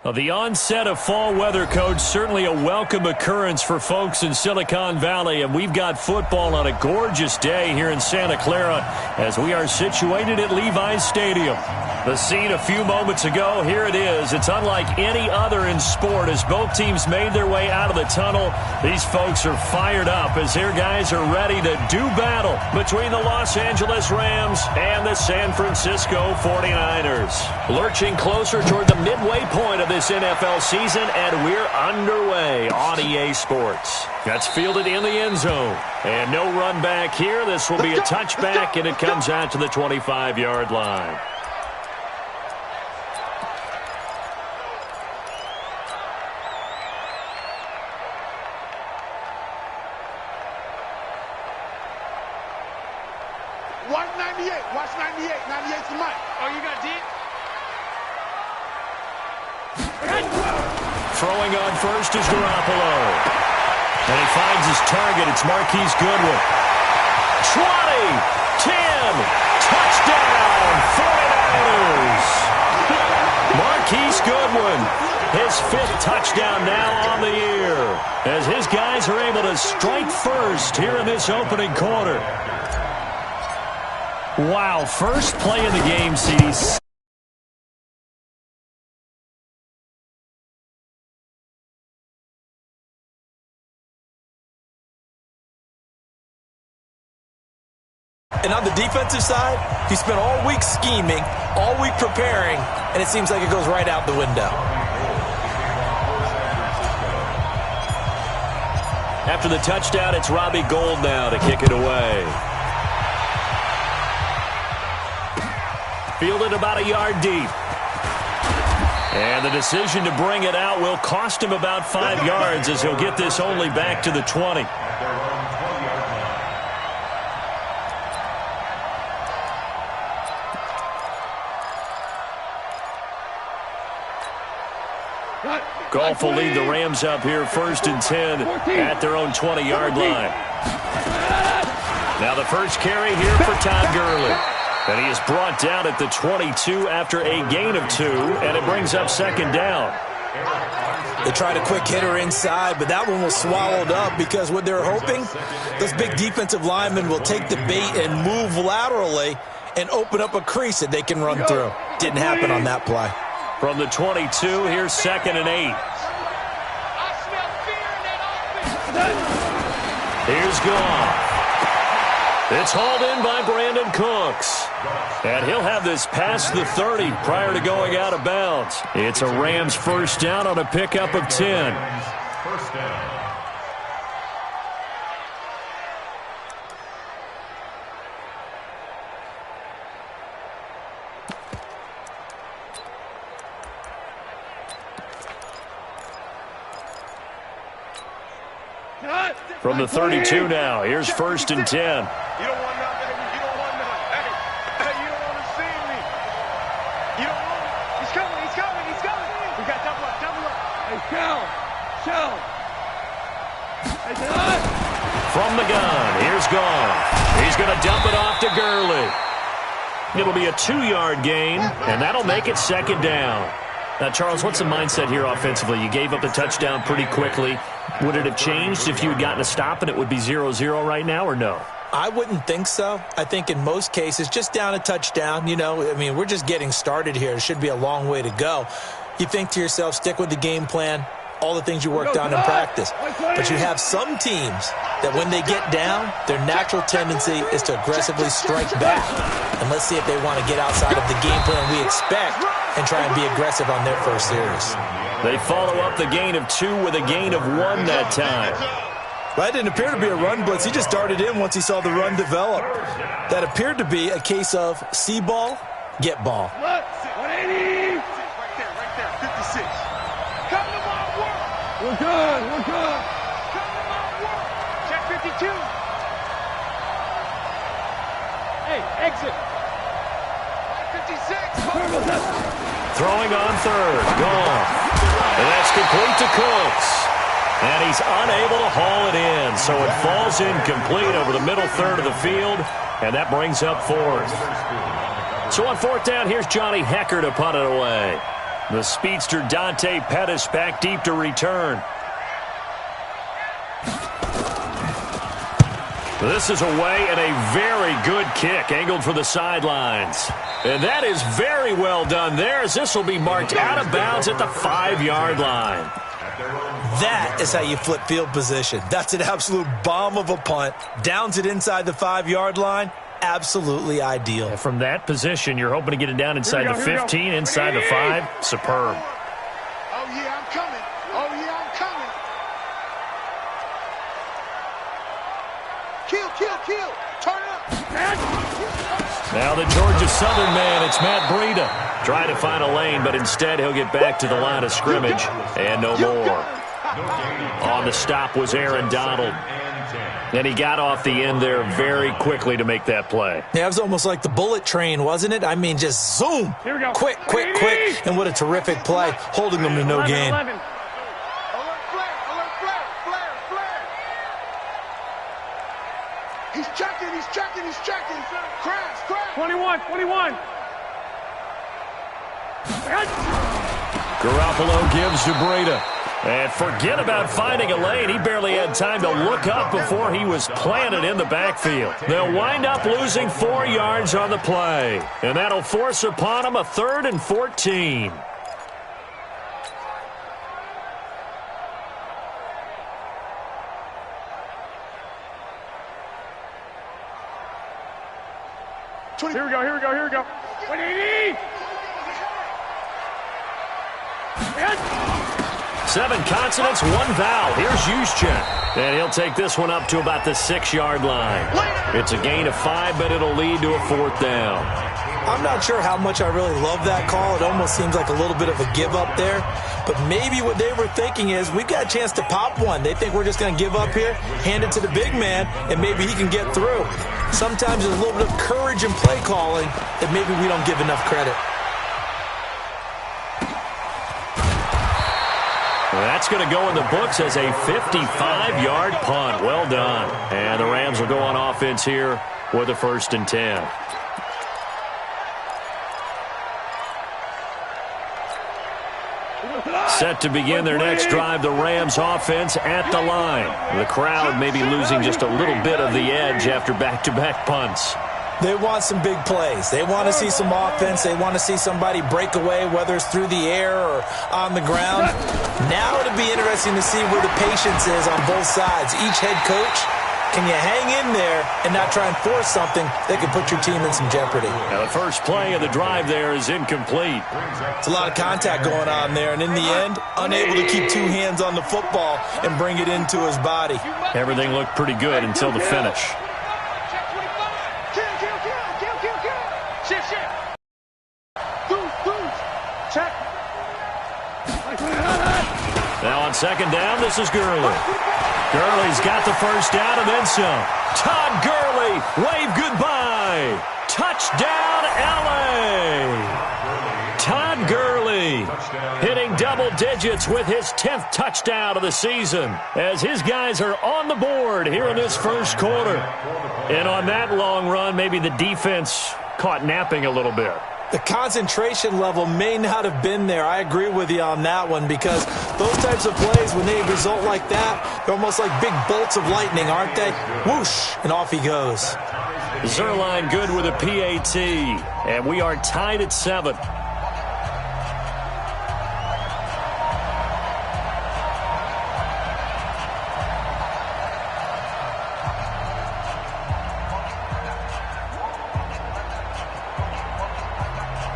Well, the onset of fall weather, Coach, certainly a welcome occurrence for folks in Silicon Valley, and we've got football on a gorgeous day here in Santa Clara as we are situated at Levi's Stadium. The scene a few moments ago, here it is. It's unlike any other in sport as both teams made their way out of the tunnel. These folks are fired up as their guys are ready to do battle between the Los Angeles Rams and the San Francisco 49ers. Lurching closer toward the midway point of this NFL season, and we're underway on EA Sports. That's fielded in the end zone. And no run back here. This will be a touchback, and it comes out to the 25-yard line. Watch 98. Watch 98. 98's the mic. Oh, you got deep? Throwing on first is Garoppolo. And he finds his target. It's Marquise Goodwin. 20, 10, touchdown, 49ers. Marquise Goodwin, his 5th touchdown now on the year, as his guys are able to strike first here in this opening quarter. Wow, first play in the game sees. And on the defensive side, he spent all week scheming, all week preparing, and it seems like it goes right out the window. After the touchdown, it's Robbie Gould now to kick it away. Fielded about a yard deep. And the decision to bring it out will cost him about 5 yards as he'll get this only back to the 20. Goff will lead the Rams up here 1st and 10 at their own 20-yard line. Now the first carry here for Todd Gurley. And he is brought down at the 22 after a gain of 2, and it brings up 2nd down. They tried a quick hitter inside, but that one was swallowed up because what they're hoping, those big defensive linemen will take the bait and move laterally and open up a crease that they can run through. Didn't happen on that play. From the 22, here's 2nd and 8. Here's Goff. It's hauled in by Brandon Cooks. And he'll have this past the 30 prior to going out of bounds. It's a Rams first down on a pickup of 10. First down. From the 32 now, here's 1st and 10. You don't want nothing. You don't want nothing. Hey, you don't want to see me. You don't want it. He's coming. He's coming. He's coming. We got double up. Double up. Hey, Shell. Hey, from the gun, here's Goff. He's going to dump it off to Gurley. It'll be a 2-yard gain, and that'll make it 2nd down. Now, Charles, what's the mindset here offensively? You gave up the touchdown pretty quickly. Would it have changed if you had gotten a stop and it would be 0-0 right now, or no? I wouldn't think so. I think in most cases, just down a touchdown, we're just getting started here. It should be a long way to go. You think to yourself, stick with the game plan, all the things you worked on in practice. But you have some teams that when they get down, their natural tendency is to aggressively strike back. And let's see if they want to get outside of the game plan we expect and try and be aggressive on their first series. They follow up the gain of 2 with a gain of 1 that time. That didn't appear to be a run blitz. He just darted in once he saw the run develop. That appeared to be a case of see ball, get ball. 180. Right there, 56. Come to my work. We're good. Come to my work. Check 52. Hey, exit. 56. Throwing on 3rd, Goff. And that's complete to Cooks. And he's unable to haul it in. So it falls incomplete over the middle third of the field. And that brings up 4th. So on 4th down, here's Johnny Hecker to punt it away. The speedster Dante Pettis back deep to return. This is away and a very good kick angled for the sidelines. And that is very well done there, as this will be marked out of bounds at the 5-yard line. That is how you flip field position. That's an absolute bomb of a punt. Downs it inside the 5-yard line. Absolutely ideal. And from that position, you're hoping to get it down inside the 15, inside the 5. Superb. Oh, yeah, I'm coming. Oh, yeah, I'm coming. Kill, kill, kill. Turn it up. Now the Georgia Southern man, it's Matt Breida. Trying to find a lane, but instead he'll get back to the line of scrimmage. And no more. On the stop was Aaron Donald. And he got off the end there very quickly to make that play. Yeah, it was almost like the bullet train, wasn't it? I mean, just zoom. Here we go. Quick, quick, quick. And what a terrific play, holding them to no gain. 11. Alert flare, alert flare, flare, flare. He's checking, he's checking, he's checking. Crash, crash. 21, 21. Garoppolo gives to Breida. And forget about finding a lane. He barely had time to look up before he was planted in the backfield. They'll wind up losing 4 yards on the play. And that'll force upon him a 3rd and 14. Here we go, here we go, here we go. 180. 7 consonants, 1 vowel. Here's Juszczyk. And he'll take this one up to about the 6-yard line. It's a gain of 5, but it'll lead to a 4th down. I'm not sure how much I really love that call. It almost seems like a little bit of a give up there. But maybe what they were thinking is, we've got a chance to pop one. They think we're just going to give up here, hand it to the big man, and maybe he can get through. Sometimes there's a little bit of courage in play calling that maybe we don't give enough credit. That's going to go in the books as a 55-yard punt. Well done. And the Rams will go on offense here with a 1st and 10. Set to begin their next drive, the Rams offense at the line. The crowd may be losing just a little bit of the edge after back-to-back punts. They want some big plays. They want to see some offense. They want to see somebody break away, whether it's through the air or on the ground. Now it'll be interesting to see where the patience is on both sides. Each head coach, can you hang in there and not try and force something that could put your team in some jeopardy? Now the first play of the drive there is incomplete. It's a lot of contact going on there, and in the end, unable to keep 2 hands on the football and bring it into his body. Everything looked pretty good until the finish. Now on 2nd down, this is Gurley. Gurley's got the first down and then some. Todd Gurley, wave goodbye. Touchdown, L.A. Todd Gurley hitting double digits with his 10th touchdown of the season as his guys are on the board here in this first quarter. And on that long run, maybe the defense caught napping a little bit. The concentration level may not have been there. I agree with you on that one, because those types of plays, when they result like that, they're almost like big bolts of lightning, aren't they? Whoosh, and off he goes. Zerline good with a PAT, and we are tied at 7.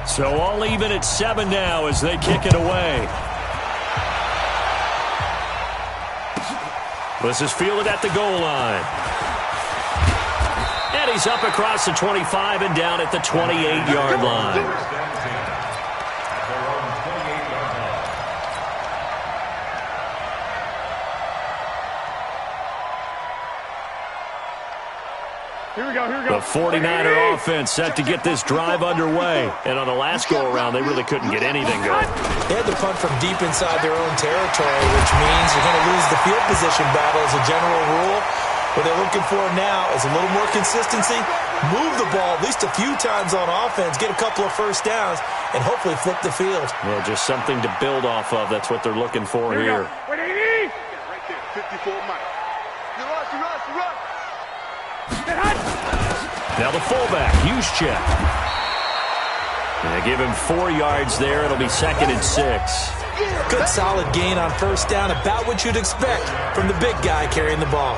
So all even at 7 now as they kick it away. This is fielded at the goal line. And he's up across the 25 and down at the 28-yard line. Here we go, here we go. The 49er offense set to get this drive underway. And on the last go-around, they really couldn't get anything going. They had to punt from deep inside their own territory, which means you're going to lose the field position battle as a general rule. What they're looking for now is a little more consistency move the ball at least a few times on offense, get a couple of first downs, and hopefully flip the field. Well, just something to build off of. That's what they're looking for here. Right there, 54 Mike. Run. Now the fullback, Juszczyk. They give him 4 yards there. It'll be 2nd and 6. Good solid gain on first down, about what you'd expect from the big guy carrying the ball.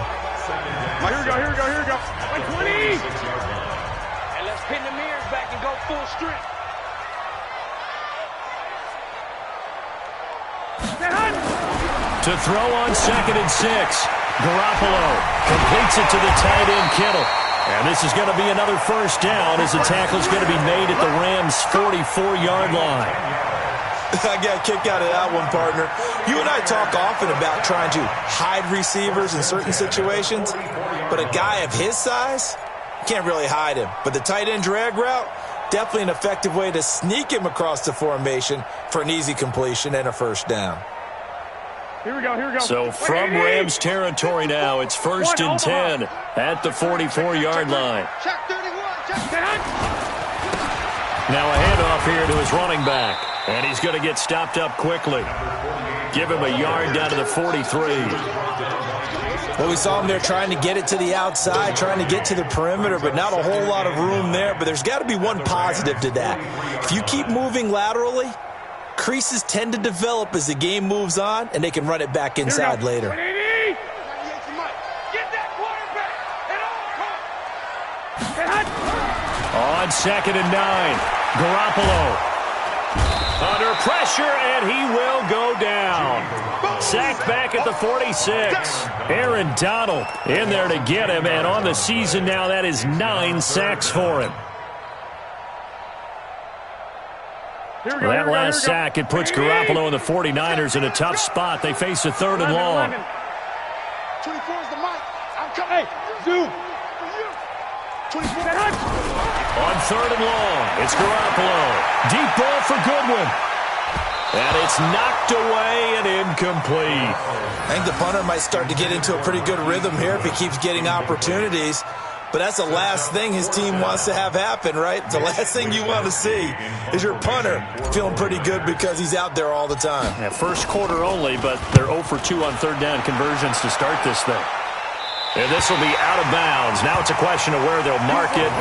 Here we go. Like 20. And let's pin the mirrors back and go full strength. To throw on 2nd and 6. Garoppolo completes it to the tight end, Kittle. And this is going to be another first down as the tackle's going to be made at the Rams' 44-yard line. I got a kick out of that one, partner. You and I talk often about trying to hide receivers in certain situations, but a guy of his size, can't really hide him. But the tight end drag route, definitely an effective way to sneak him across the formation for an easy completion and a first down. Here we go. So from Rams territory now, it's 1st and 10 at the 44-yard line. Check 31. Now a handoff here to his running back. And he's going to get stopped up quickly. Give him a yard down to the 43. Well, we saw him there trying to get it to the outside, trying to get to the perimeter, but not a whole lot of room there. But there's got to be one positive to that. If you keep moving laterally, creases tend to develop as the game moves on, and they can run it back inside later. On 2nd and 9, Garoppolo under pressure, and he will go down. Sacked back at the 46. Aaron Donald in there to get him, and on the season now, that is 9 sacks for him. That last sack, it puts Garoppolo and the 49ers in a tough spot. They face a 3rd and long. 24 is the mic. I'm coming. Zoom. 24. On 3rd and long, it's Garoppolo. Deep ball for Goodwin. And it's knocked away and incomplete. I think the punter might start to get into a pretty good rhythm here if he keeps getting opportunities. But that's the last thing his team wants to have happen, right? The last thing you want to see is your punter feeling pretty good because he's out there all the time. Yeah, first quarter only, but they're 0 for 2 on 3rd down conversions to start this thing. And this will be out of bounds. Now it's a question of where they'll mark it.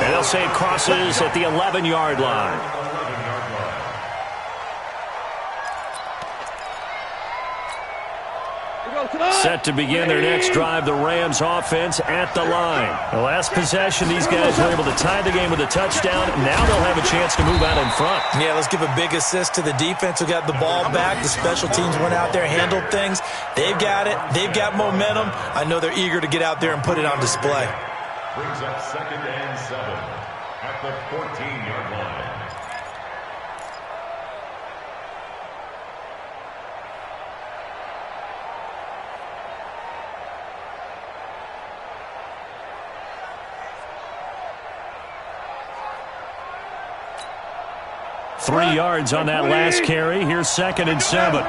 And they'll say it crosses at the 11-yard line. Set to begin their next drive, the Rams offense at the line. The last possession, these guys were able to tie the game with a touchdown. Now they'll have a chance to move out in front. Yeah, let's give a big assist to the defense who got the ball back. The special teams went out there, handled things. They've got it. They've got momentum. I know they're eager to get out there and put it on display. Brings up 2nd and 7 at the 14-yard line. Three yards on that last carry. Here's 2nd and 7.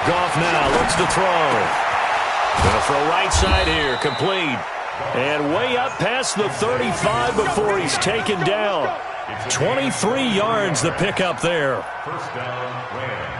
Goff now looks to throw. Gonna throw right side here, complete. And way up past the 35 before he's taken down. 23 yards the pickup there. First down, Rams.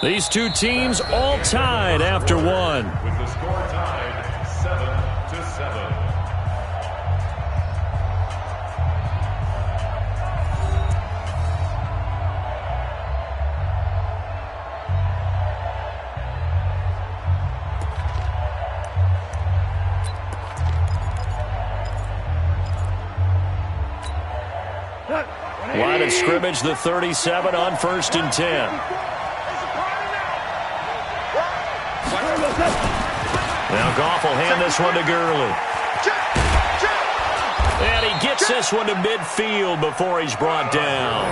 These two teams all tied after one. With the score tied 7-7. Line of scrimmage, the 37 on 1st and 10. Now Goff will hand this one to Gurley. And he gets this one to midfield before he's brought down.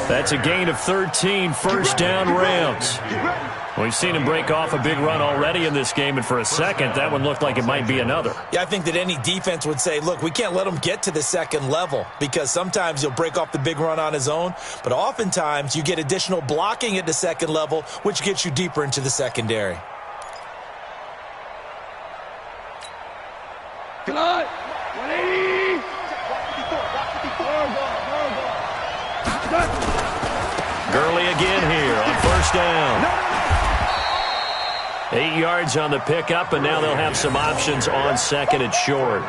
That's a gain of 13, first down Rams. We've seen him break off a big run already in this game, and for a second, that one looked like it might be another. Yeah, I think that any defense would say, look, we can't let him get to the second level, because sometimes he'll break off the big run on his own, but oftentimes you get additional blocking at the second level, which gets you deeper into the secondary. Come on! 180! Gurley again here on first down. 8 yards on the pickup, and now they'll have some options on second and short.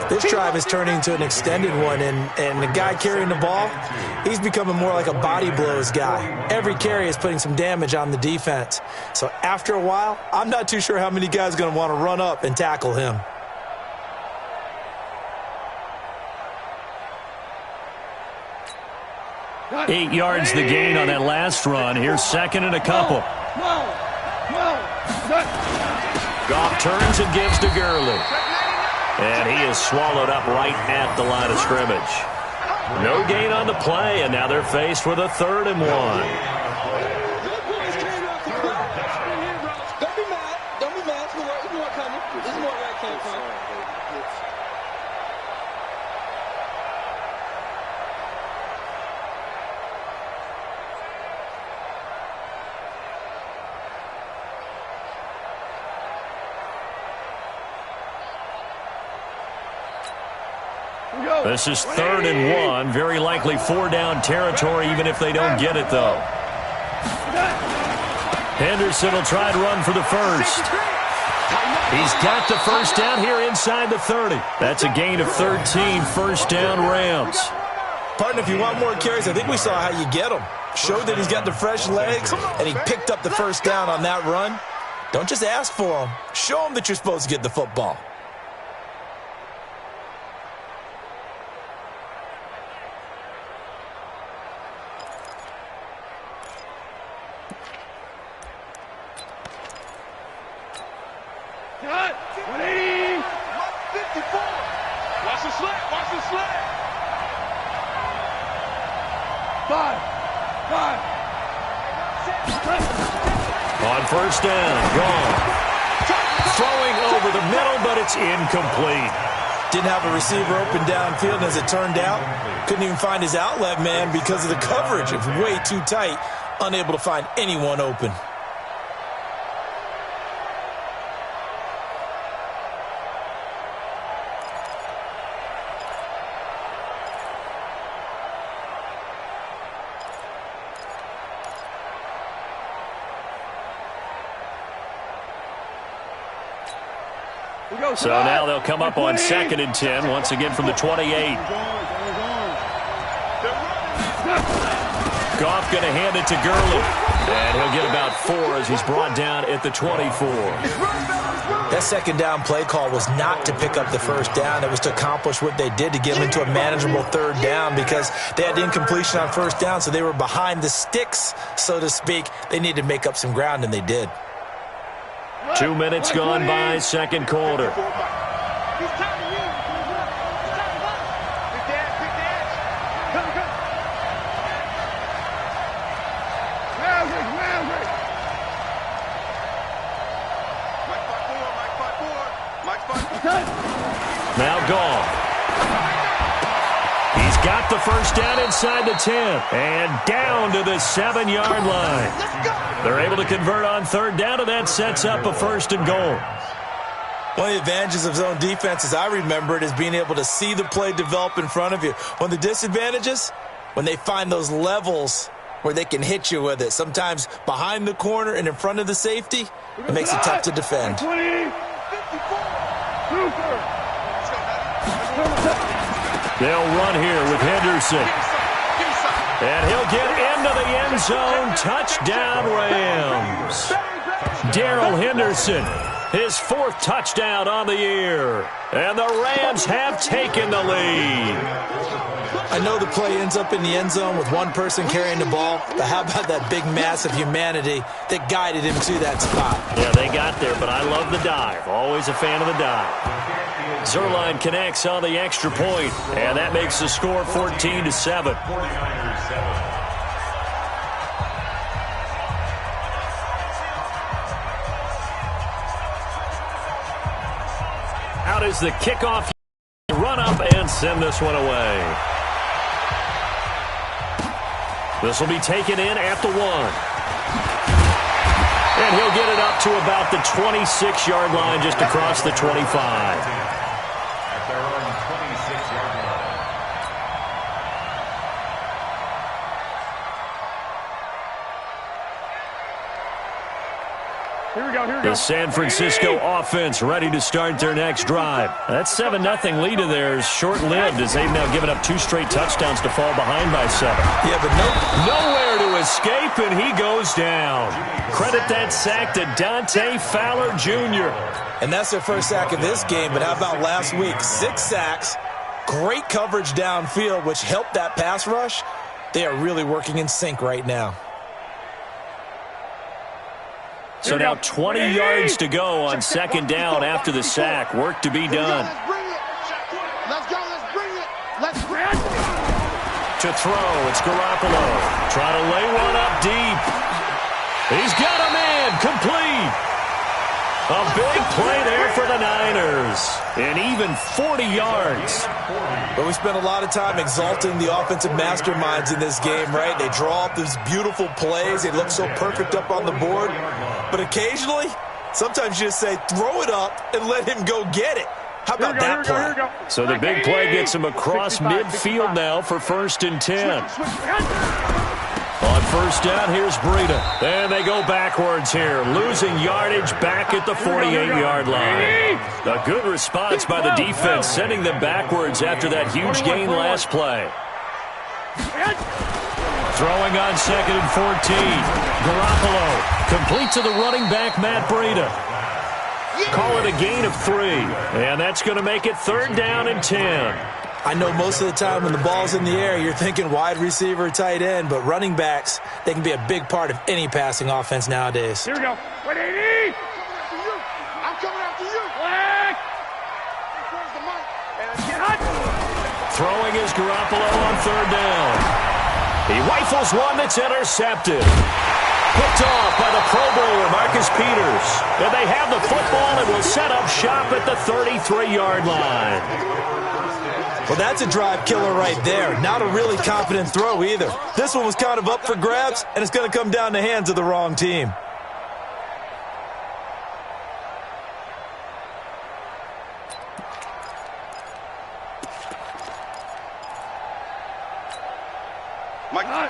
This drive is turning into an extended one, and the guy carrying the ball, he's becoming more like a body blows guy. Every carry is putting some damage on the defense. So after a while, I'm not too sure how many guys are going to want to run up and tackle him. Got 8 yards the gain on that last run. Here's second and a couple. Goff turns and gives to Gurley. And he is swallowed up right at the line of scrimmage. No gain on the play, and now they're faced with a 3rd and 1. Don't be mad. Don't be mad. This is more coming. This is more where I came from. This is 3rd and 1. Very likely 4-down territory, even if they don't get it, though. Henderson will try and run for the first. He's got the first down here inside the 30. That's a gain of 13, first down Rams. Partner, if you want more carries, I think we saw how you get them. Showed that he's got the fresh legs, and he picked up the first down on that run. Don't just ask for him. Show him that you're supposed to get the football. Cut! 180! 154! Watch the slant! Watch the slant! 5! On first down, gone. Throwing over the middle, but it's incomplete. Didn't have a receiver open downfield, and as it turned out, couldn't even find his outlet man because of the coverage. It was way too tight, unable to find anyone open. So now they'll come up on 2nd and 10, once again from the 28. Goff going to hand it to Gurley. And he'll get about 4 as he's brought down at the 24. That second down play call was not to pick up the first down. It was to accomplish what they did, to get them into a manageable 3rd down, because they had incompletion on first down, so they were behind the sticks, so to speak. They needed to make up some ground, and they did. 2 minutes gone by, second quarter. He's timing you! He's timing us! Big dash! Come! Maverick! Mike 5-4! Now gone. He's got the first down inside the 10 and down to the 7-yard line. They're able to convert on 3rd down, and that sets up a 1st and goal. One of the advantages of zone defense, as I remember it, is being able to see the play develop in front of you. One of the disadvantages, when they find those levels where they can hit you with it, sometimes behind the corner and in front of the safety, it makes it tough to defend. 20! 54! They'll run here with Henderson. And he'll get into the end zone. Touchdown, Rams. Darrell Henderson, his 4th touchdown on the year. And the Rams have taken the lead. I know the play ends up in the end zone with one person carrying the ball, but how about that big mass of humanity that guided him to that spot? Yeah, they got there, but I love the dive. Always a fan of the dive. Zerline connects on the extra point, and that makes the score 14-7. 49ers 7. Out is the kickoff. Run up and send this one away. This will be taken in at the 1. And he'll get it up to about the 26-yard line, just across the 25. At their own 26-yard line. Here we go, here we go. The San Francisco offense ready to start their next drive. That 7-0 lead of theirs short-lived as they've now given up 2 straight touchdowns to fall behind by 7. Yeah, but Nowhere to escape, and he goes down. Credit that sack to Dante Fowler Jr. And that's their first sack of this game, but how about last week? 6 sacks, great coverage downfield, which helped that pass rush. They are really working in sync right now. So now 20 yards to go on second down after the sack. Work to be done. Let's go, let's bring it. Let's bring it. To throw, it's Garoppolo. Trying to lay one up deep. He's got a man, complete. A big play there for the Niners. And even 40 yards. But we spent a lot of time exalting the offensive masterminds in this game, right? They draw up these beautiful plays. They look so perfect up on the board. But occasionally, sometimes you just say, throw it up and let him go get it. How about that play? So the big play gets him across midfield now for 1st and 10. On first down, here's Breida. And they go backwards here, losing yardage back at the 48-yard line. A good response by the defense, sending them backwards after that huge gain last play. Throwing on 2nd and 14. Garoppolo complete to the running back, Matt Breida. Call it a gain of 3. And that's going to make it 3rd down and 10. I know most of the time when the ball's in the air, you're thinking wide receiver, tight end, but running backs, they can be a big part of any passing offense nowadays. Here we go. 180. I'm coming after you. Flag. Throwing is Garoppolo on 3rd down. He rifles one that's intercepted. Picked off by the Pro Bowler, Marcus Peters. And they have the football and will set up shop at the 33-yard line. Well, that's a drive killer right there. Not a really confident throw either. This one was kind of up for grabs, and it's going to come down the hands of the wrong team.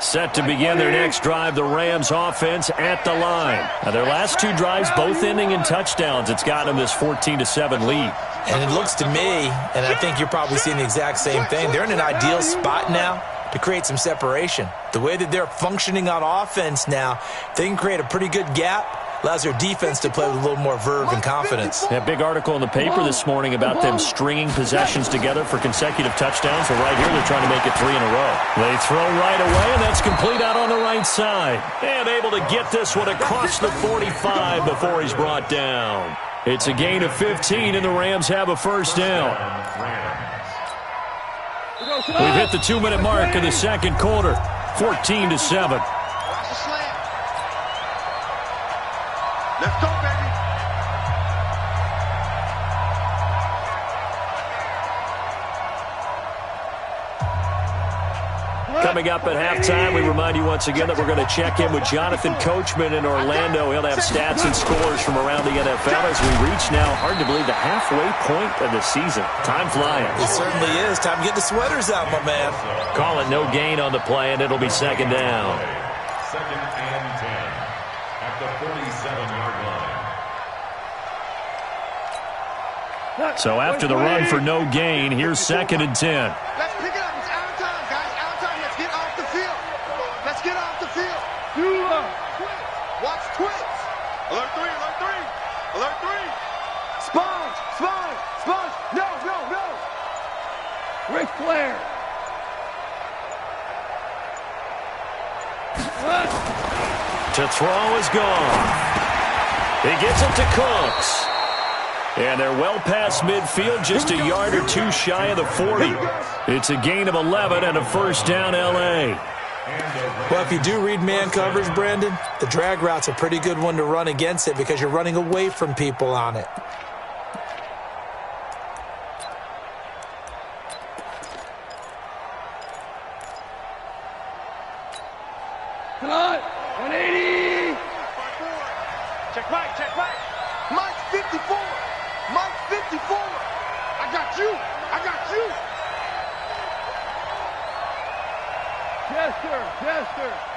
Set to begin their next drive, the Rams offense at the line. Now, their last 2 drives both ending in touchdowns. It's gotten them this 14-7 lead. And it looks to me, and I think you're probably seeing the exact same thing, they're in an ideal spot now to create some separation. The way that they're functioning on offense now, they can create a pretty good gap. Allows their defense to play with a little more verve and confidence. A big article in the paper this morning about them stringing possessions together for consecutive touchdowns. So right here, they're trying to make it 3 in a row. They throw right away, and that's complete out on the right side. And able to get this one across the 45 before he's brought down. It's a gain of 15, and the Rams have a 1st down. We've hit the 2-minute mark in the 2nd quarter. 14-7. Let's go, baby. Coming up at halftime, we remind you once again that we're going to check in with Jonathan Coachman in Orlando. He'll have stats and scores from around the NFL as we reach now, hard to believe, the halfway point of the season. Time flying. It certainly is. Time to get the sweaters out, my man. Call it no gain on the play, and it'll be 2nd down. 2nd and 10 at the 47-yard line. So after the run for no gain, here's 2nd and 10. Let's pick it up. It's out of time, guys. Out of time. Let's get off the field. Let's get off the field. Watch twits. Alert 3, alert 3. Alert 3. Sponge, sponge, sponge. No, no, no. Ric Flair. To throw is gone. He gets it to Cooks. And they're well past midfield, just a yard or two shy of the 40. It's a gain of 11 and a first down, L.A. Well, if you do read man coverage, Brandon, the drag route's a pretty good one to run against it because you're running away from people on it. Come on, 180. Check right. Mike 54. Mike 54. I got you.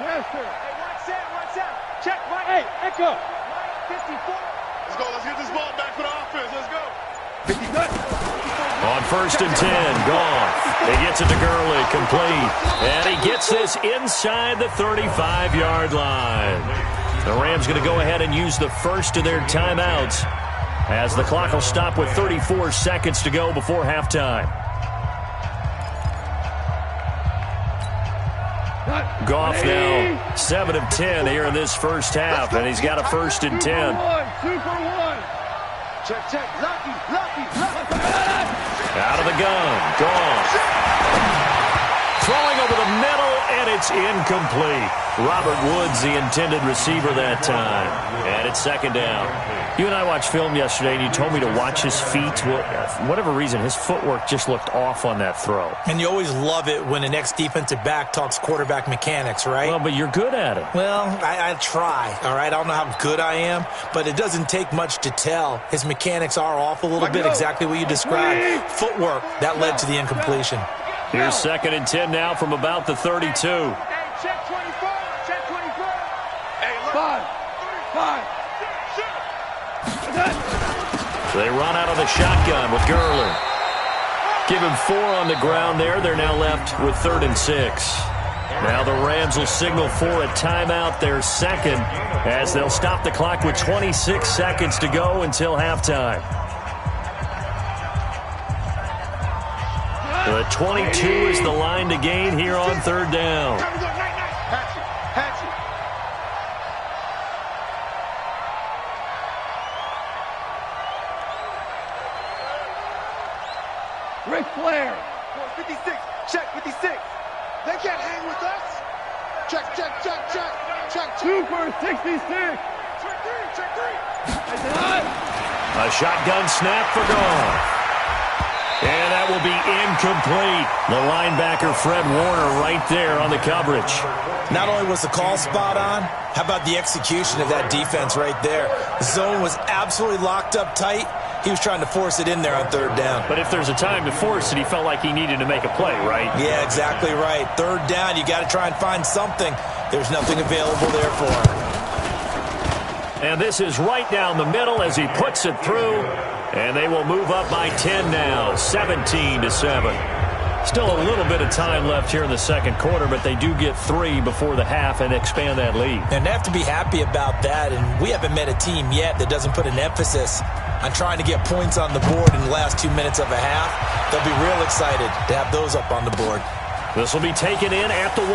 Chester. Hey, watch out. Check, Mike. Hey, Echo. Mike 54. Let's go. Let's get this ball back for the offense. Let's go. 50. On first and 10, Goff. He gets it to Gurley, complete. And he gets this inside the 35-yard line. The Rams going to go ahead and use the first of their timeouts as the clock will stop with 34 seconds to go before halftime. Goff now 7 of 10 here in this first half, and he's got a first and 10. 2 for 1. Check. Lucky. Out of the gun, Goff. Throwing over the middle, and it's incomplete. Robert Woods, the intended receiver that time. And it's second down. You and I watched film yesterday, and you told me to watch his feet. Well, for whatever reason, his footwork just looked off on that throw. And you always love it when the next defensive back talks quarterback mechanics, right? Well, but you're good at it. Well, I try, all right? I don't know how good I am, but it doesn't take much to tell. His mechanics are off a little bit, exactly what you described. Footwork, that led to the incompletion. Here's second and 10 now from about the 32. Hey, check 24. Hey, look. 5. They run out of the shotgun with Gurley. Give him 4 on the ground there. They're now left with 3rd and 6. Now the Rams will signal for a timeout, their second, as they'll stop the clock with 26 seconds to go until halftime. The 22 is the line to gain here on 3rd down. Hatchet. Ric Flair. 56. Check 56. They can't hang with us. Check. 2 for 66. Check 3. A shotgun snap for Goff. And that will be incomplete. The linebacker, Fred Warner, right there on the coverage. Not only was the call spot on, how about the execution of that defense right there? The zone was absolutely locked up tight. He was trying to force it in there on 3rd down. But if there's a time to force it, he felt like he needed to make a play, right? Yeah, exactly right. 3rd down, you got to try and find something. There's nothing available there for him. And this is right down the middle as he puts it through. And they will move up by 10 now, 17-7. Still a little bit of time left here in the second quarter, but they do get 3 before the half and expand that lead. And they have to be happy about that, and we haven't met a team yet that doesn't put an emphasis on trying to get points on the board in the last 2 minutes of a half. They'll be real excited to have those up on the board. This will be taken in at the 1.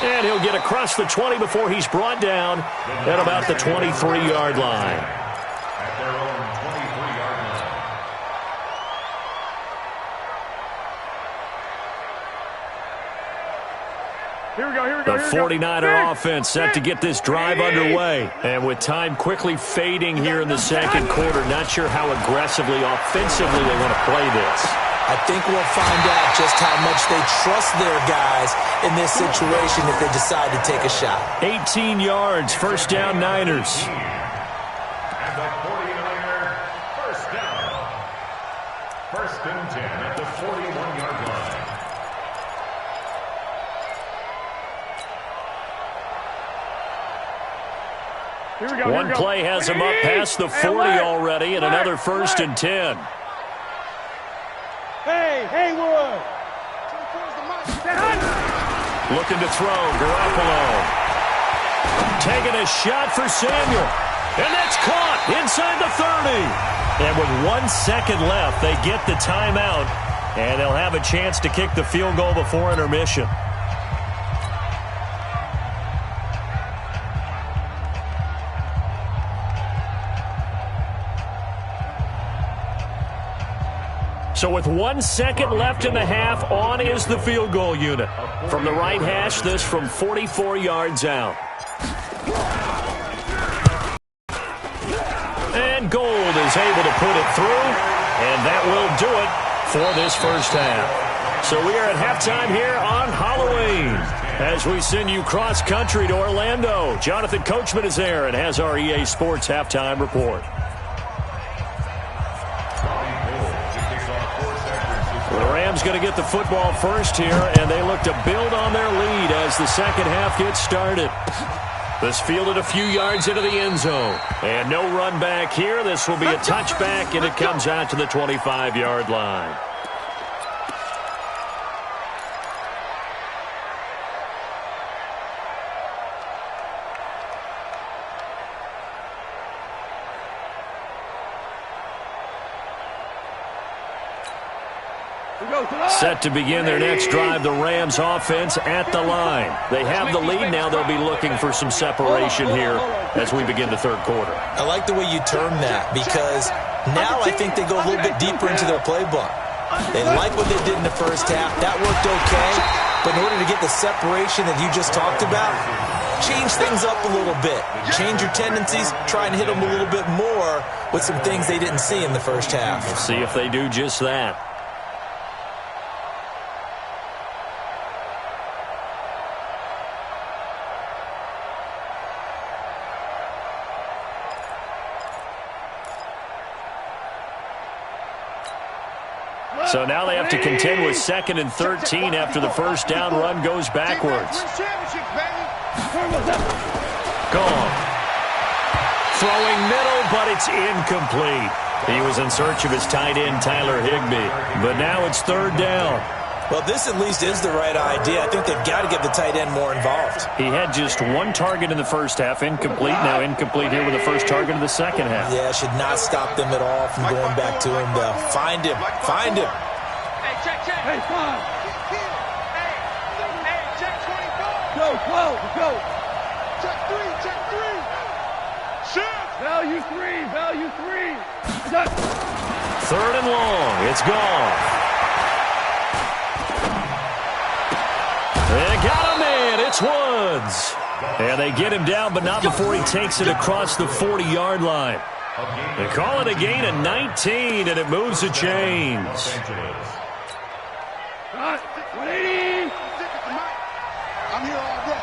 And he'll get across the 20 before he's brought down at about the 23-yard line. At their own 23-yard line. Here we go. The 49er offense set to get this drive underway. And with time quickly fading here in the second quarter, not sure how aggressively, offensively they want to play this. I think we'll find out just how much they trust their guys in this situation if they decide to take a shot. 18 yards, first down, Niners. And the 49er first down. 1st and 10 at the 41-yard line. Here we go. One play has him up past the 40 already, and another 1st and 10. Hey, Haywood. Looking to throw, Garoppolo. Taking a shot for Samuel. And that's caught inside the 30. And with 1 second left, they get the timeout. And they'll have a chance to kick the field goal before intermission. So with 1 second left in the half, on is the field goal unit. From the right hash, this from 44 yards out. And Gold is able to put it through, and that will do it for this first half. So we are at halftime here on Halloween as we send you cross-country to Orlando. Jonathan Coachman is there and has our EA Sports halftime report. The Rams going to get the football first here, and they look to build on their lead as the second half gets started. This fielded a few yards into the end zone. And no run back here. This will be a touchback, and it comes out to the 25-yard line. Set to begin their next drive, the Rams offense at the line. They have the lead. Now they'll be looking for some separation here as we begin the third quarter. I like the way you term that because now I think they go a little bit deeper into their playbook. They like what they did in the first half. That worked okay. But in order to get the separation that you just talked about, change things up a little bit. Change your tendencies. Try and hit them a little bit more with some things they didn't see in the first half. We'll see if they do just that. So now they have to contend with 2nd and 13 after the first down run goes backwards. Gone. Throwing middle, but it's incomplete. He was in search of his tight end, Tyler Higbee. But now it's third down. Well, this at least is the right idea. I think they've got to get the tight end more involved. He had just one target in the first half, incomplete. Now incomplete here with the first target of the second half. Yeah, should not stop them at all from going back to him, though. Find him. Find him. Hey, check. Hey, fine. Hey, check 24. Go, go. Check three. Shift. Value three. Third and long. It's gone. They got him in. It's Woods. And they get him down, but not before he takes it across the 40-yard line. They call it a gain of 19, and it moves the chains. 180. I'm here all day.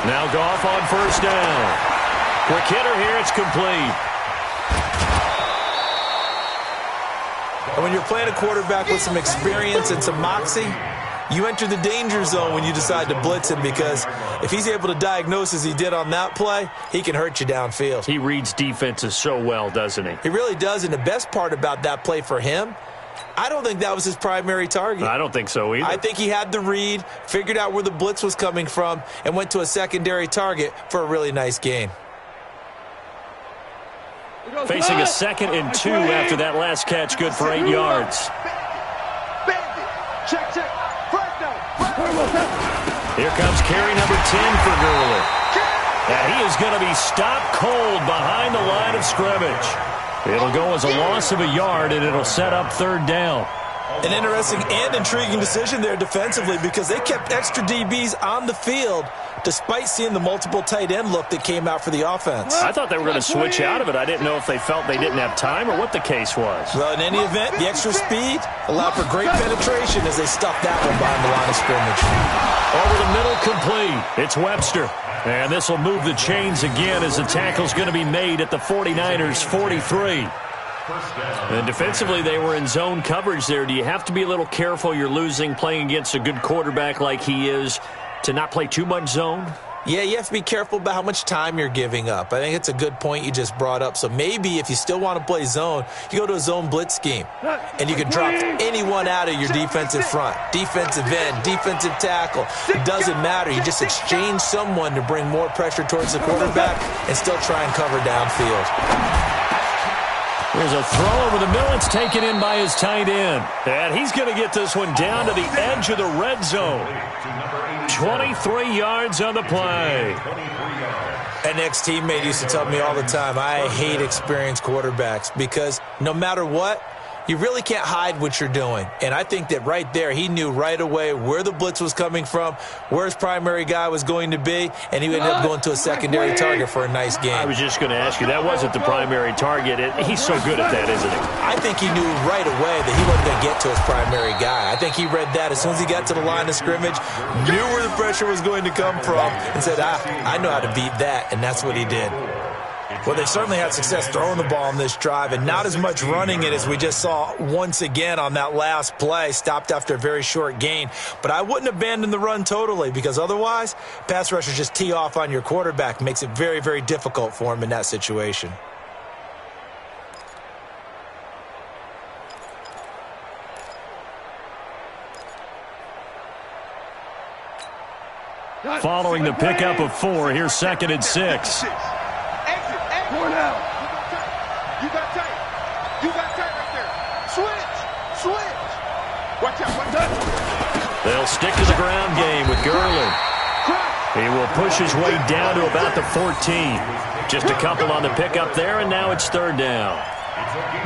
Now Goff on first down. Quick hitter here. It's complete. And when you're playing a quarterback with some experience and some moxie, you enter the danger zone when you decide to blitz him because if he's able to diagnose as he did on that play, he can hurt you downfield. He reads defenses so well, doesn't he? He really does, and the best part about that play for him, I don't think that was his primary target. I don't think so either. I think he had the read, figured out where the blitz was coming from, and went to a secondary target for a really nice gain. Facing a 2nd and 2 after that last catch, good for 8 yards. Check. Here comes carry number 10 for Gurley. And he is going to be stopped cold behind the line of scrimmage. It'll go as a loss of a yard, and it'll set up third down. An interesting and intriguing decision there defensively because they kept extra DBs on the field despite seeing the multiple tight end look that came out for the offense. I thought they were going to switch out of it. I didn't know if they felt they didn't have time or what the case was. Well, in any event, the extra speed allowed for great penetration as they stuffed that one behind the line of scrimmage. Over the middle, complete. It's Webster. And this will move the chains again as the tackle's going to be made at the 49ers' 43. And defensively, they were in zone coverage there. Do you have to be a little careful you're losing playing against a good quarterback like he is to not play too much zone? Yeah, you have to be careful about how much time you're giving up. I think it's a good point you just brought up. So maybe if you still want to play zone, you go to a zone blitz scheme. And you can drop anyone out of your defensive front. Defensive end, defensive tackle. It doesn't matter. You just exchange someone to bring more pressure towards the quarterback and still try and cover downfield. There's a throw over the middle. It's taken in by his tight end. And he's going to get this one down to the edge of the red zone. 23 yards on the play. An ex-teammate used to tell me all the time, I hate experienced quarterbacks because no matter what, you really can't hide what you're doing. And I think that right there, he knew right away where the blitz was coming from, where his primary guy was going to be, and he ended up going to a secondary target for a nice game. I was just going to ask you, that wasn't the primary target. He's so good at that, isn't he? I think he knew right away that he wasn't going to get to his primary guy. I think he read that as soon as he got to the line of scrimmage, knew where the pressure was going to come from, and said, I know how to beat that, and that's what he did. Well, they certainly had success throwing the ball on this drive and not as much running it as we just saw once again on that last play, stopped after a very short gain. But I wouldn't abandon the run totally because otherwise, pass rushers just tee off on your quarterback. Makes it very, very difficult for him in that situation. Following the pickup of 4, here's 2nd and 6. Going out. You got tight. You got tight right there. Switch. Watch out. They'll stick to the ground game with Gurley. He will push his way down to about the 14. Just a couple on the pickup there, and now it's 3rd down.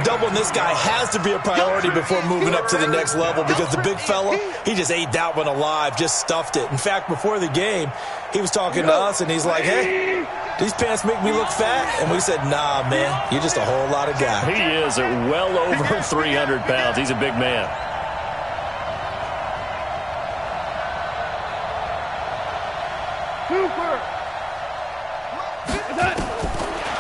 Doubling this guy has to be a priority before moving up to the next level because the big fella, he just ate that one alive, just stuffed it. In fact, before the game, he was talking to us, and he's like, hey, these pants make me look fat? And we said, nah, man, you're just a whole lot of guy. He is at well over 300 pounds. He's a big man.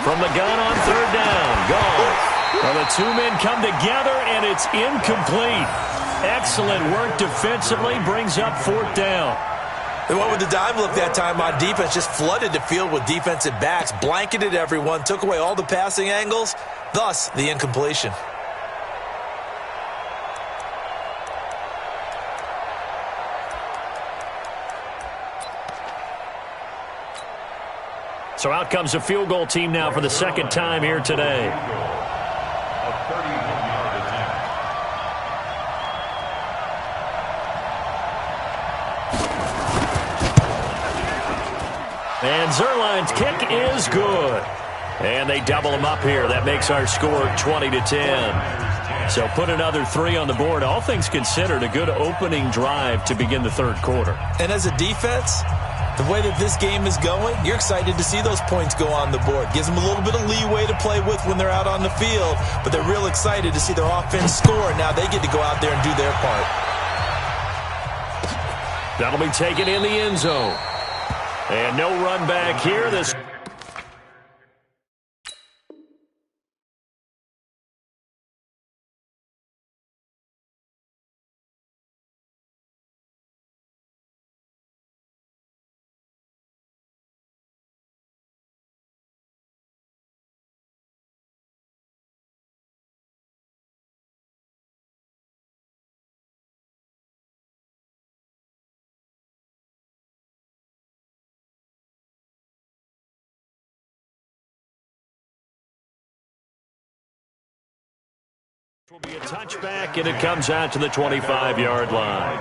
From the gun on 3rd down, gone. Well, the two men come together, and it's incomplete. Excellent work defensively, brings up 4th down. They went with the dime look that time on defense, just flooded the field with defensive backs, blanketed everyone, took away all the passing angles, thus the incompletion. So out comes a field goal team now for the 2nd time here today. And Zerline's kick is good. And they double him up here. That makes our score 20-10. So put another 3 on the board. All things considered, a good opening drive to begin the 3rd quarter. And as a defense, the way that this game is going, you're excited to see those points go on the board. Gives them a little bit of leeway to play with when they're out on the field, but they're real excited to see their offense score. Now they get to go out there and do their part. That'll be taken in the end zone. And no run back here. This will be a touchback, and it comes out to the 25-yard line.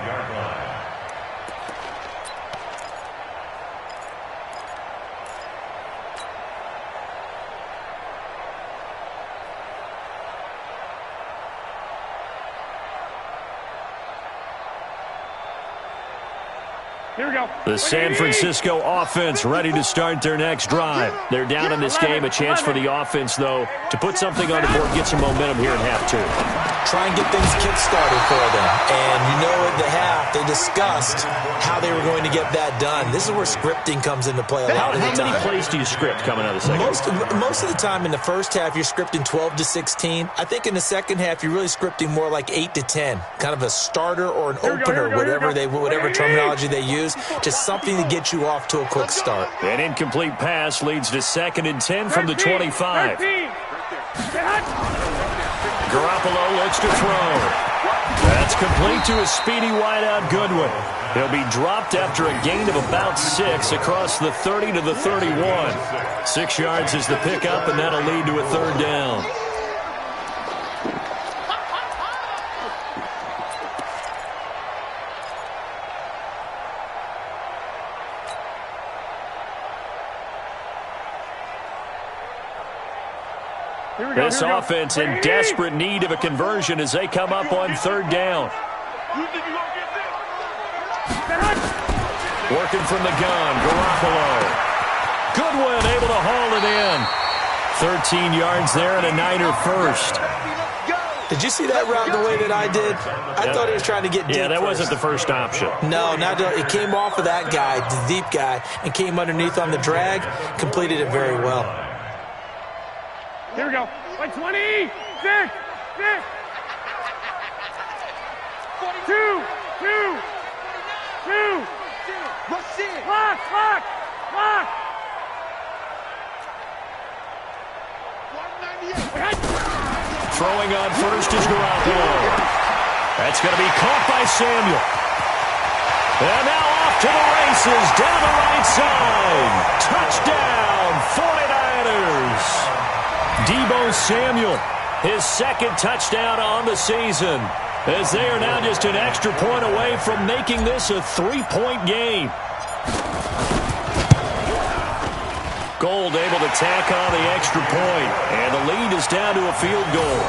Here we go. The San Francisco offense ready to start their next drive. They're down in this game. A chance for the offense, though, to put something on the board, get some momentum here in half 2. Try and get things kick-started for them. And you know at the half, they discussed how they were going to get that done. This is where scripting comes into play a lot of the time. How many plays do you script coming out of the second? Most of the time in the first half, you're scripting 12 to 16. I think in the second half, you're really scripting more like 8 to 10. Kind of a starter or an opener, whatever terminology they use. Just something to get you off to a quick start. An incomplete pass leads to 2nd and 10 from the 25. Garoppolo looks to throw. That's complete to a speedy wideout Goodwin. He'll be dropped after a gain of about 6 across the 30 to the 31. 6 yards is the pickup, and that'll lead to a 3rd down. This offense in desperate need of a conversion as they come up on third down. Working from the gun, Garoppolo. Goodwin able to haul it in. 13 yards there and a Niner first. Did you see that route the way that I did? I thought he was trying to get deep. Yeah, that first. wasn't the first option. No, it came off of that guy, the deep guy, and came underneath on the drag, completed it very well. Here we go. Like 20, 6, 6. 2. Rush in. Lock. 198. Throwing on first is Garoppolo. That's going to be caught by Samuel. And now off to the races, down the right side. Touchdown, 49ers. Deebo Samuel, his second touchdown on the season, as they are now just an extra point away from making this a 3-point game. Gold able to tack on the extra point, and the lead is down to a field goal.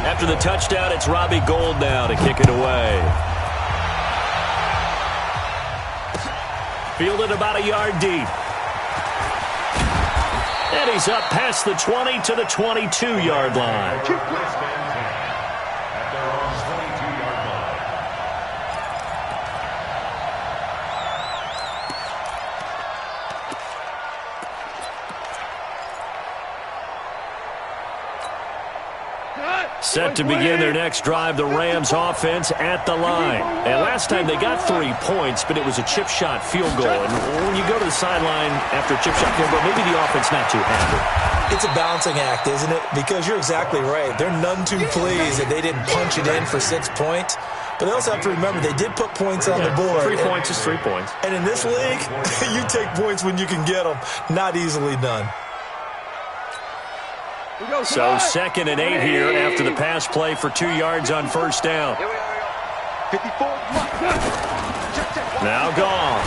After the touchdown, it's Robbie Gould now to kick it away. Fielded about a yard deep. And he's up past the 20 to the 22-yard line. Set to begin their next drive, the Rams offense at the line. And last time they got 3 points, but it was a chip shot field goal. And when you go to the sideline after a chip shot field goal, maybe the offense not too happy. It's a balancing act, isn't it? Because you're exactly right. They're none too pleased that they didn't punch it in for 6 points. But they also have to remember they did put points on the board. 3 points is 3 points. And in this league, you take points when you can get them. Not easily done. So 2nd and 8 here after the pass play for 2 yards on first down. 54. Now gone.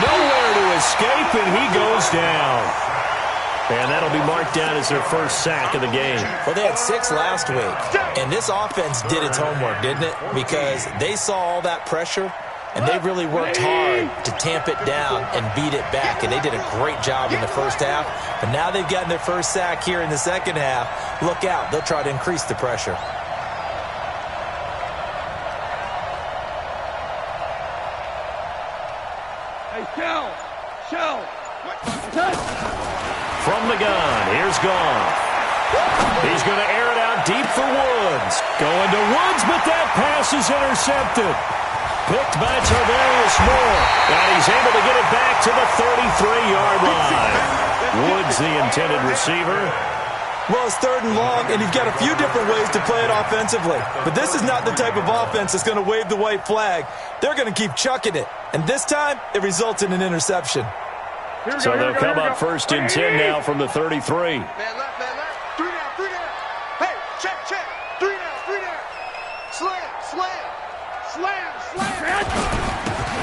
Nowhere to escape, and he goes down. And that'll be marked down as their first sack of the game. Well, they had 6 last week, and this offense did its homework, didn't it? Because they saw all that pressure, and they really worked hard to tamp it down and beat it back, and they did a great job in the first half. But now they've gotten their first sack here in the second half. Look out. They'll try to increase the pressure. Hey, shell. From the gun, here's Goff. He's going to air it out deep for Woods. Going to Woods, but that pass is intercepted. Picked by Tarvarius Moore. And he's able to get it back to the 33-yard line. Woods, the intended receiver. Well, it's 3rd and long, and you've got a few different ways to play it offensively. But this is not the type of offense that's going to wave the white flag. They're going to keep chucking it. And this time, it results in an interception. So they'll come up 1st and 10 now from the 33. Man left. 3 down. Hey, check. 3 down. Slam.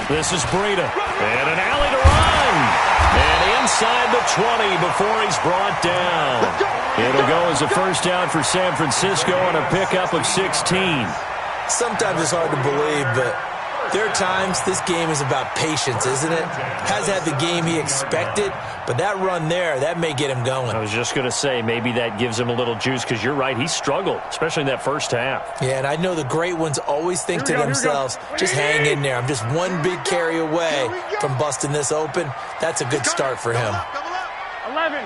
This is Breida. And an alley to run. And inside the 20 before he's brought down. It'll go as a first down for San Francisco on a pickup of 16. Sometimes it's hard to believe, but there are times this game is about patience, isn't it? Has had the game he expected, but that run there, that may get him going. I was just going to say, maybe that gives him a little juice, because you're right, he struggled, especially in that first half. Yeah, and I know the great ones always think to themselves, just hang in there. I'm just one big carry away from busting this open. That's a good start for him. 11.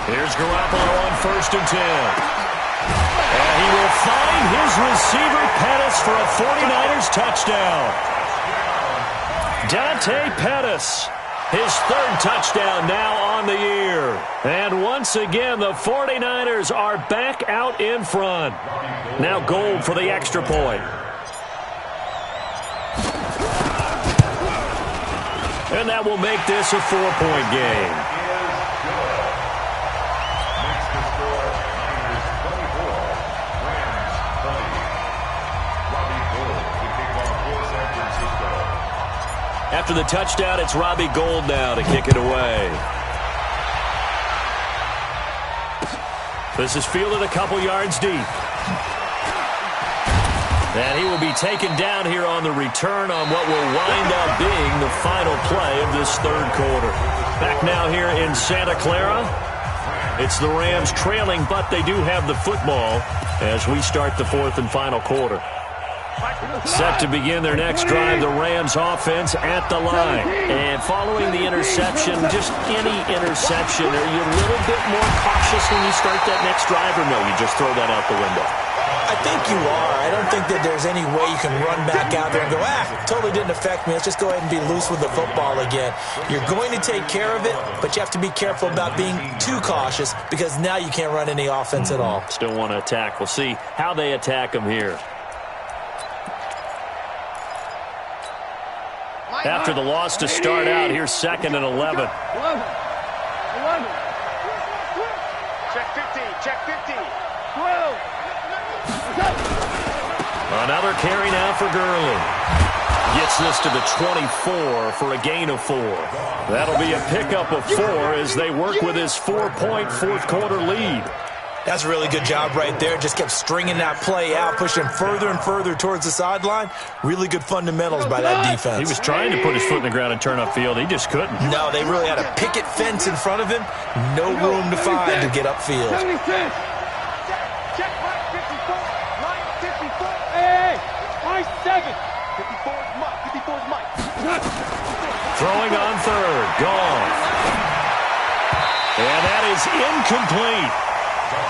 Here's Garoppolo on 1st and 10. And he will find his receiver, Pettis, for a 49ers touchdown. Dante Pettis, his 3rd touchdown now on the year. And once again, the 49ers are back out in front. Now Gold for the extra point. And that will make this a 4-point game. After the touchdown, it's Robbie Gould now to kick it away. This is fielded a couple yards deep. And he will be taken down here on the return on what will wind up being the final play of this third quarter. Back now here in Santa Clara. It's the Rams trailing, but they do have the football as we start the fourth and final quarter. Set to begin their next drive, the Rams offense at the line. And following the interception, just any interception, are you a little bit more cautious when you start that next drive, or no, you just throw that out the window? I think you are. I don't think that there's any way you can run back out there and go, totally didn't affect me. Let's just go ahead and be loose with the football again. You're going to take care of it, but you have to be careful about being too cautious because now you can't run any offense at all. Still want to attack. We'll see how they attack them here. After the loss to start out, here's 2nd and 11. 11. Check 50. Check 50. 12. Another carry now for Gurley. Gets this to the 24 for a gain of 4. That'll be a pickup of 4 as they work with his 4-point fourth quarter lead. That's a really good job right there. Just kept stringing that play out, pushing further and further towards the sideline. Really good fundamentals by that defense. He was trying to put his foot in the ground and turn upfield. He just couldn't. No, they really had a picket fence in front of him. No room to find to get upfield. 76. Check Mike 54. Mike 54. Hey, Mike 7. 54 is Mike. 54 is Mike. Throwing on third. Gone. And that is incomplete.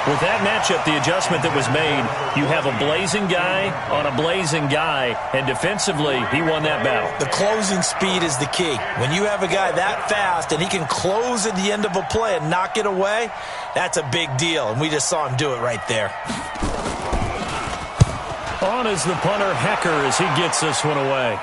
With that matchup, the adjustment that was made, you have a blazing guy on a blazing guy, and defensively, he won that battle. The closing speed is the key. When you have a guy that fast and he can close at the end of a play and knock it away, that's a big deal, and we just saw him do it right there. On is the punter, Hecker, as he gets this one away.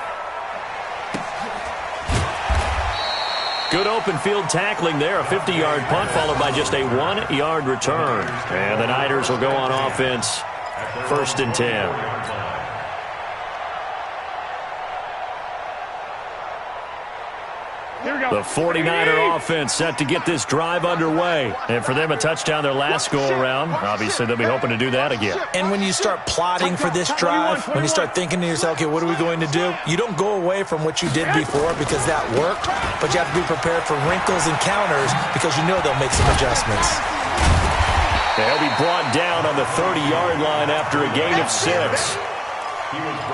Good open field tackling there. A 50-yard punt followed by just a 1-yard return. And the Niners will go on offense. 1st and 10. The 49er offense set to get this drive underway. And for them, a touchdown their last go-around. Obviously, they'll be hoping to do that again. And when you start plotting for this drive, when you start thinking to yourself, okay, what are we going to do? You don't go away from what you did before because that worked, but you have to be prepared for wrinkles and counters because you know they'll make some adjustments. They'll be brought down on the 30-yard line after a gain of 6.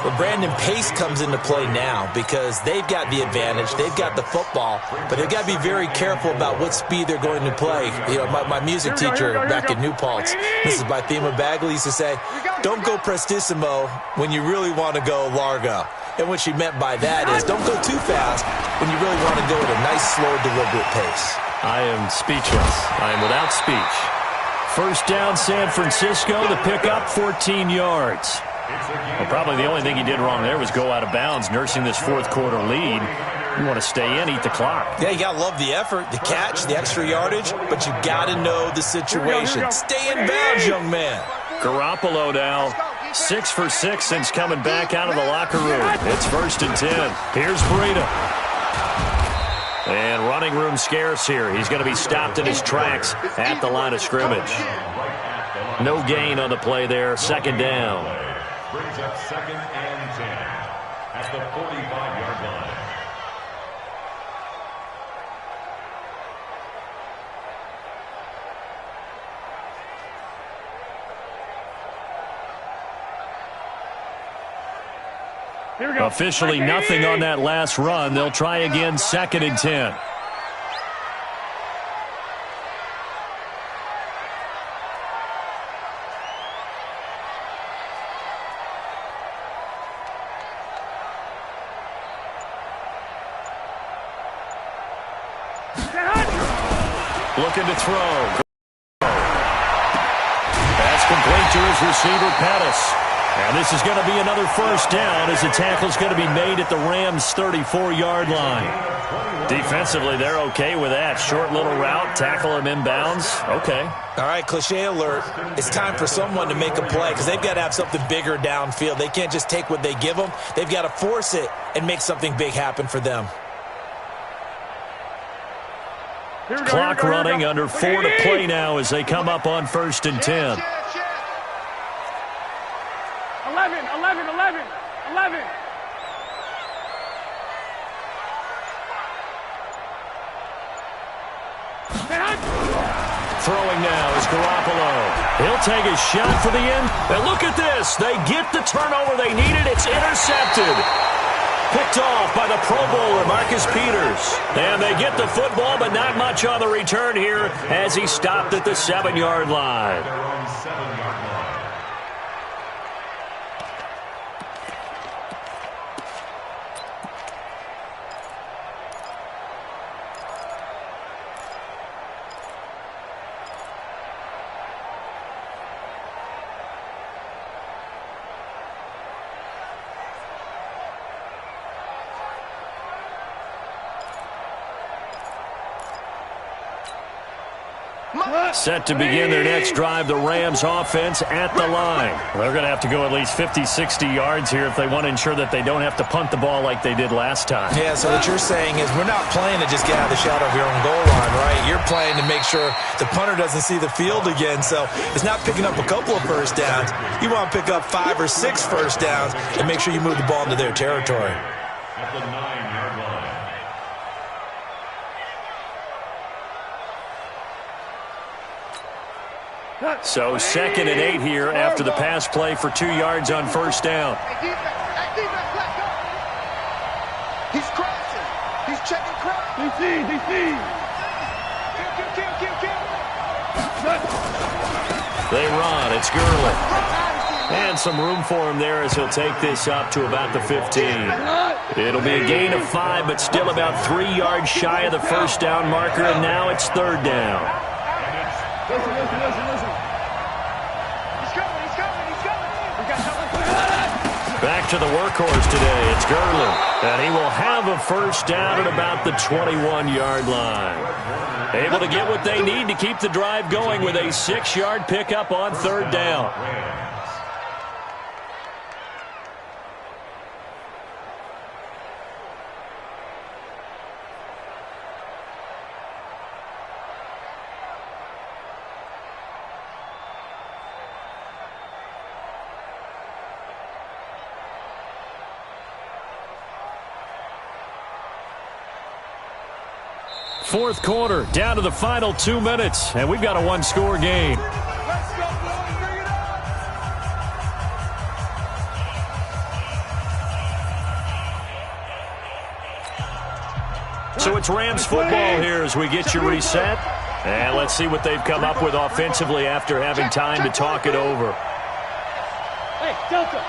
But Brandon, pace comes into play now because they've got the advantage. They've got the football, but they've got to be very careful about what speed they're going to play. You know, my music teacher back at New Paltz, Mrs. Bythema Bagley, used to say, don't go prestissimo when you really want to go largo. And what she meant by that is don't go too fast when you really want to go at a nice, slow, deliberate pace. I am speechless. I am without speech. 1st down, San Francisco. The pickup, 14 yards. Well, probably the only thing he did wrong there was go out of bounds, nursing this fourth quarter lead. You want to stay in, eat the clock. Yeah, you got to love the effort, the catch, the extra yardage, but you got to know the situation. Stay in bounds, young man. Garoppolo now, 6 for 6 since coming back out of the locker room. It's 1st and 10. Here's Breida. And running room scarce here. He's going to be stopped in his tracks at the line of scrimmage. No gain on the play there. 2nd down. Brings up 2nd and 10 at the 45-yard line. Here we go. Officially nothing on that last run. They'll try again, 2nd and 10. Looking to throw. That's complete to his receiver, Pettis. And this is going to be another first down as the tackle's going to be made at the Rams' 34-yard line. Defensively, they're okay with that. Short little route, tackle him inbounds. Okay. All right, cliche alert. It's time for someone to make a play because they've got to have something bigger downfield. They can't just take what they give them. They've got to force it and make something big happen for them. Clock running, under 4 to play now as they come up on 1st and 10. 11. Throwing now is Garoppolo. He'll take a shot for the end. And look at this. They get the turnover they needed. It's intercepted. Picked off by the Pro Bowler, Marcus Peters. And they get the football, but not much on the return here as he stopped at the 7-yard line. Set to begin their next drive, the Rams offense at the line. They're going to have to go at least 50, 60 yards here if they want to ensure that they don't have to punt the ball like they did last time. Yeah, so what you're saying is we're not playing to just get out of the shadow of your own goal line, right? You're playing to make sure the punter doesn't see the field again. So it's not picking up a couple of first downs. You want to pick up 5 or 6 first downs and make sure you move the ball into their territory. At the 9-yard line. So 2nd and 8 here after the pass play for 2 yards on 1st down. Hey, defense, let go. He's crashing. He's checking crash. DC. Kill. They run. It's Gurley. And some room for him there as he'll take this up to about the 15. It'll be a gain of 5, but still about 3 yards shy of the first down marker, and now it's 3rd down. Listen. Back to the workhorse today. It's Gurley. And he will have a first down at about the 21-yard line. Able to get what they need to keep the drive going with a 6-yard pickup on 3rd down. Fourth quarter, down to the final 2 minutes, and we've got a 1-score game. Let's go, boys. Bring it on. So it's Rams football here as we get you reset. And let's see what they've come up with offensively after having time to talk it over. Hey, Delta.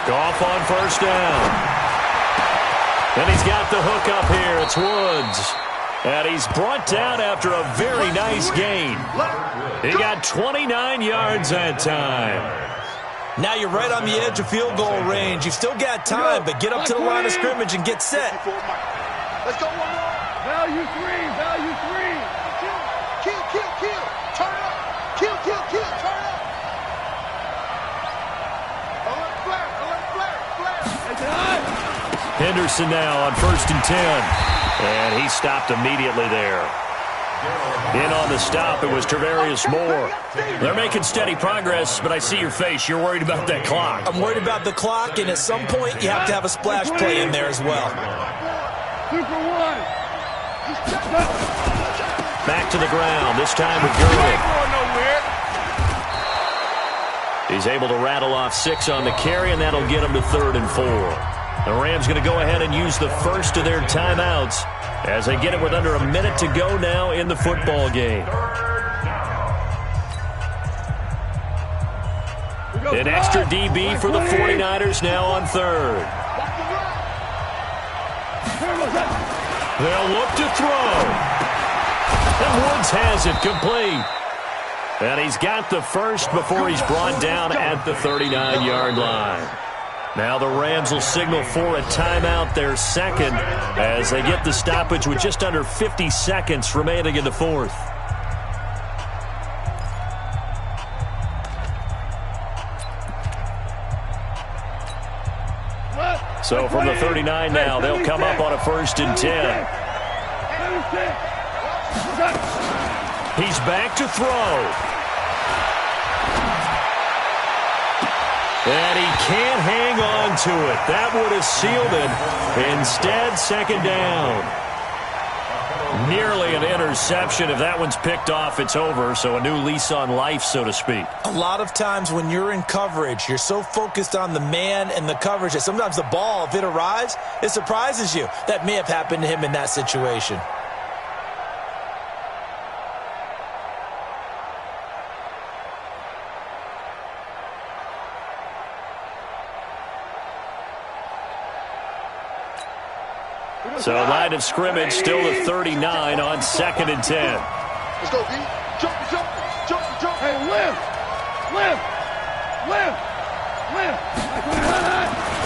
Goff on first down. And he's got the hook up here. It's Woods. And he's brought down after a very nice gain. He got 29 yards that time. Now you're right on the edge of field goal range. You've still got time, but get up to the line of scrimmage and get set. Let's go one more. Value 3. Kill. Turn it up. Kill. Turn it up. Alert flare. Henderson now on 1st and 10. And he stopped immediately there. In on the stop, it was Tarvarius Moore. They're making steady progress, but I see your face. You're worried about that clock. I'm worried about the clock, and at some point, you have to have a splash play in there as well. 2 for 1. Back to the ground, this time with Gurley. He's able to rattle off 6 on the carry, and that'll get him to 3rd and 4. The Rams going to go ahead and use the first of their timeouts as they get it with under a minute to go now in the football game. An extra DB for the 49ers now on 3rd. They'll look to throw. And Woods has it complete. And he's got the first before he's brought down at the 39-yard line. Now the Rams will signal for a timeout, their second, as they get the stoppage with just under 50 seconds remaining in the fourth. So from the 39 now, they'll come up on a 1st and 10. He's back to throw. And he can't hang on to it. That would have sealed it. Instead, 2nd down. Nearly an interception. If that one's picked off, it's over. So a new lease on life, so to speak. A lot of times when you're in coverage, you're so focused on the man and the coverage that sometimes the ball, if it arrives, it surprises you. That may have happened to him in that situation. So line of scrimmage still to 39 on 2nd and 10. Let's go, B. Jump, jump, jump, jump. Hey, lift.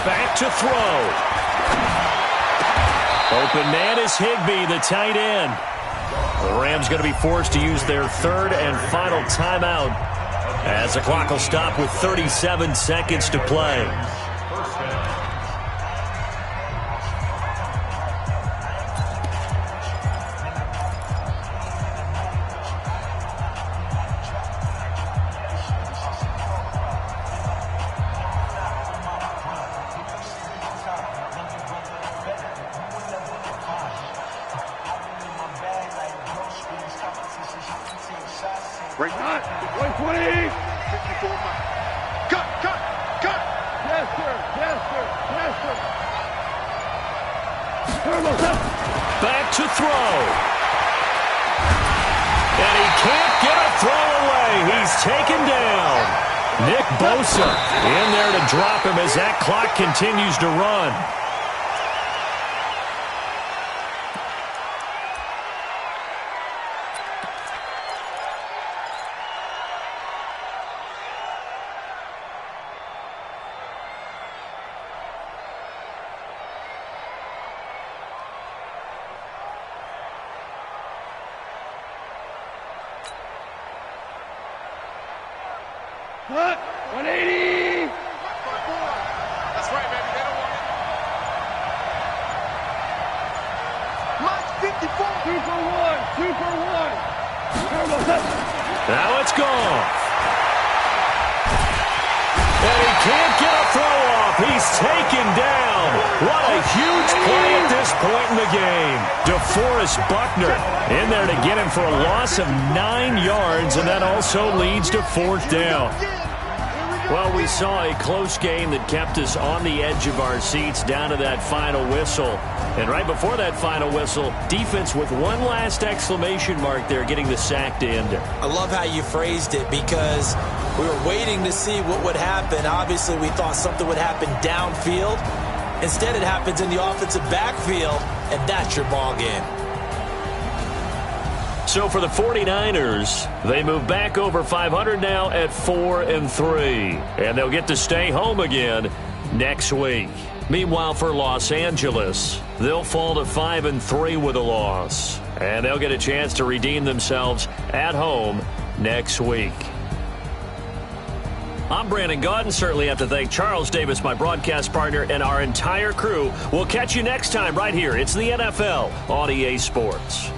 Back to throw. Open man is Higbee, the tight end. The Rams going to be forced to use their 3rd and final timeout as the clock will stop with 37 seconds to play. Break. 120. 54 miles. Cut. Yes, sir. Back to throw. And he can't get a throw away. He's taken down. Nick Bosa in there to drop him as that clock continues to run. Cut. 180. That's right, baby. They don't want it. Mike 54. 2 for 1. Now it's gone. And he can't get a throw off. He's taken down. What a huge play at this point in the game. DeForest Buckner in there to get him for a loss of 9 yards, and that also leads to 4th down. Well, we saw a close game that kept us on the edge of our seats down to that final whistle. And right before that final whistle, defense with one last exclamation mark there, getting the sack to end it. I love how you phrased it because we were waiting to see what would happen. Obviously, we thought something would happen downfield. Instead, it happens in the offensive backfield, and that's your ball game. So for the 49ers, they move back over 500 now at 4-3. And they'll get to stay home again next week. Meanwhile, for Los Angeles, they'll fall to 5-3 with a loss. And they'll get a chance to redeem themselves at home next week. I'm Brandon Gaudin. Certainly have to thank Charles Davis, my broadcast partner, and our entire crew. We'll catch you next time right here. It's the NFL on EA Sports.